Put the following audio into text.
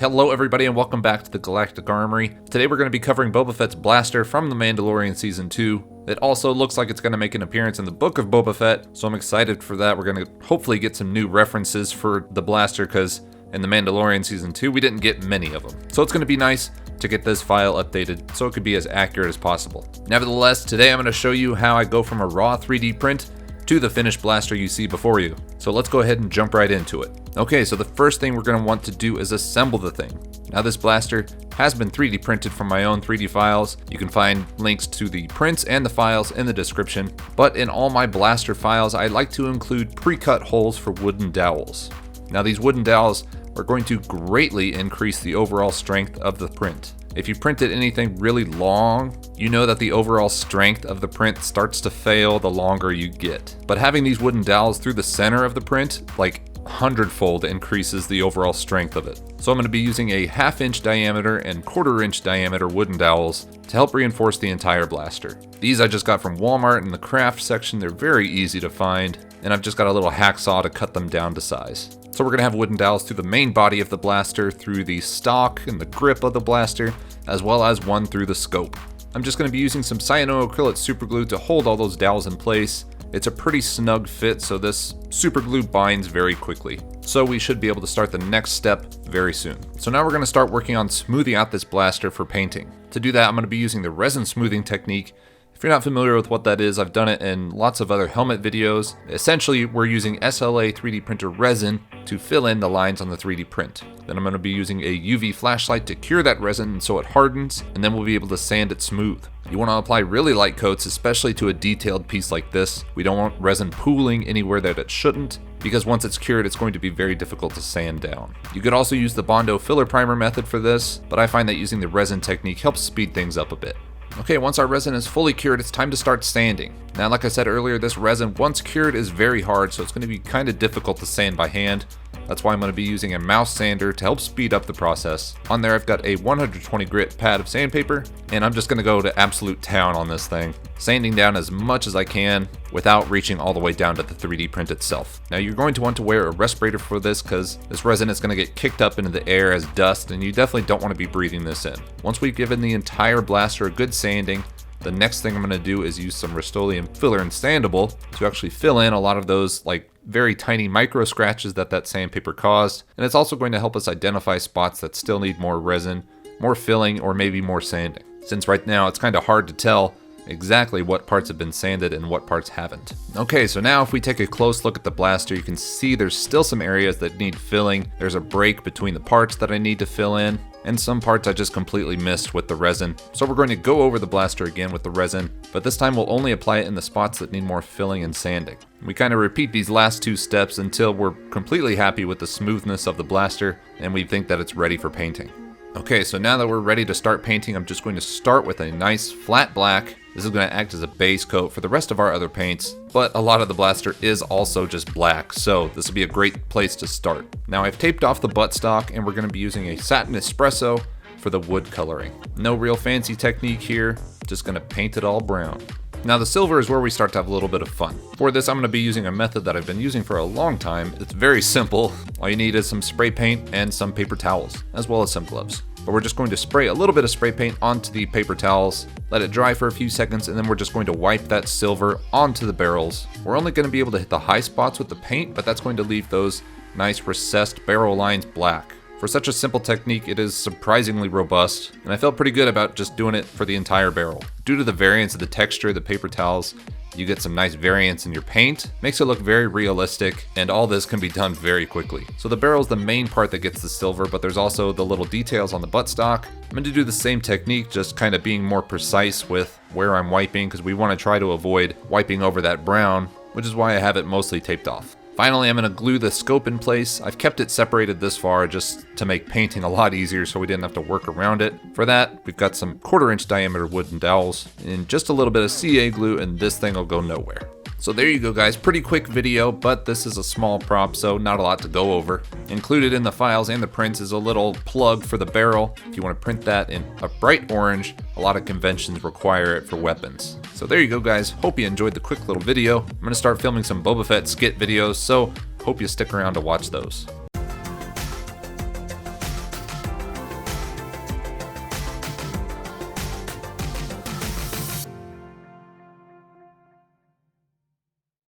Hello everybody and welcome back to the Galactic Armory. Today we're going to be covering Boba Fett's Blaster from The Mandalorian Season 2. It also looks like it's going to make an appearance in the Book of Boba Fett, so I'm excited for that. We're going to hopefully get some new references for the Blaster because in The Mandalorian Season 2 we didn't get many of them. So it's going to be nice to get this file updated so it could be as accurate as possible. Nevertheless, today I'm going to show you how I go from a raw 3D print to the finished blaster you see before you. So let's go ahead and jump right into it. Okay, so the first thing we're going to want to do is assemble the thing. Now this blaster has been 3D printed from my own 3D files. You can find links to the prints and the files in the description, but in all my blaster files I like to include pre-cut holes for wooden dowels. Now these wooden dowels are going to greatly increase the overall strength of the print. If you printed anything really long, you know that the overall strength of the print starts to fail the longer you get. But having these wooden dowels through the center of the print, like 100-fold increases the overall strength of it. So I'm going to be using a 1/2 inch diameter and 1/4 inch diameter wooden dowels to help reinforce the entire blaster. These I just got from Walmart in the craft section. They're very easy to find, and I've just got a little hacksaw to cut them down to size. So we're going to have wooden dowels through the main body of the blaster, through the stock and the grip of the blaster, as well as one through the scope. I'm just going to be using some cyanoacrylate superglue to hold all those dowels in place. It's a pretty snug fit, so this superglue binds very quickly. So we should be able to start the next step very soon. So now we're going to start working on smoothing out this blaster for painting. To do that, I'm going to be using the resin smoothing technique. If you're not familiar with what that is, I've done it in lots of other helmet videos. Essentially, we're using SLA 3D printer resin to fill in the lines on the 3D print. Then I'm going to be using a UV flashlight to cure that resin so it hardens, and then we'll be able to sand it smooth. You want to apply really light coats, especially to a detailed piece like this. We don't want resin pooling anywhere that it shouldn't, because once it's cured, it's going to be very difficult to sand down. You could also use the Bondo filler primer method for this, but I find that using the resin technique helps speed things up a bit. Okay, once our resin is fully cured, it's time to start sanding. Now, like I said earlier, this resin, once cured, is very hard, so it's going to be kind of difficult to sand by hand. That's why I'm going to be using a mouse sander to help speed up the process. On there, I've got a 120 grit pad of sandpaper, and I'm just going to go to absolute town on this thing, sanding down as much as I can without reaching all the way down to the 3D print itself. Now, you're going to want to wear a respirator for this because this resin is going to get kicked up into the air as dust, and you definitely don't want to be breathing this in. Once we've given the entire blaster a good sanding, the next thing I'm going to do is use some Rust-Oleum filler and sandable to actually fill in a lot of those very tiny micro scratches that sandpaper caused. And it's also going to help us identify spots that still need more resin, more filling, or maybe more sanding. Since right now it's kind of hard to tell exactly what parts have been sanded and what parts haven't. Okay, so now if we take a close look at the blaster, you can see there's still some areas that need filling. There's a break between the parts that I need to fill in, and some parts I just completely missed with the resin. So we're going to go over the blaster again with the resin, but this time we'll only apply it in the spots that need more filling and sanding. We kind of repeat these last two steps until we're completely happy with the smoothness of the blaster and we think that it's ready for painting. Okay, so now that we're ready to start painting, I'm just going to start with a nice flat black. This is going to act as a base coat for the rest of our other paints, but a lot of the blaster is also just black, so this will be a great place to start. Now I've taped off the buttstock and we're going to be using a satin espresso for the wood coloring. No real fancy technique here, just going to paint it all brown. Now the silver is where we start to have a little bit of fun. For this I'm going to be using a method that I've been using for a long time. It's very simple. All you need is some spray paint and some paper towels, as well as some gloves. But we're just going to spray a little bit of spray paint onto the paper towels, let it dry for a few seconds, and then we're just going to wipe that silver onto the barrels. We're only going to be able to hit the high spots with the paint, but that's going to leave those nice recessed barrel lines black. For such a simple technique, it is surprisingly robust, and I felt pretty good about just doing it for the entire barrel. Due to the variance of the texture of the paper towels, you get some nice variance in your paint, makes it look very realistic, and all this can be done very quickly. So the barrel is the main part that gets the silver, but there's also the little details on the buttstock. I'm going to do the same technique, just kind of being more precise with where I'm wiping, because we want to try to avoid wiping over that brown, which is why I have it mostly taped off. Finally, I'm going to glue the scope in place. I've kept it separated this far just to make painting a lot easier so we didn't have to work around it. For that, we've got some 1/4 inch diameter wooden dowels and just a little bit of CA glue, and this thing will go nowhere. So there you go, guys. Pretty quick video, but this is a small prop, so not a lot to go over. Included in the files and the prints is a little plug for the barrel. If you want to print that in a bright orange, a lot of conventions require it for weapons. So there you go, guys. Hope you enjoyed the quick little video. I'm going to start filming some Boba Fett skit videos, so hope you stick around to watch those.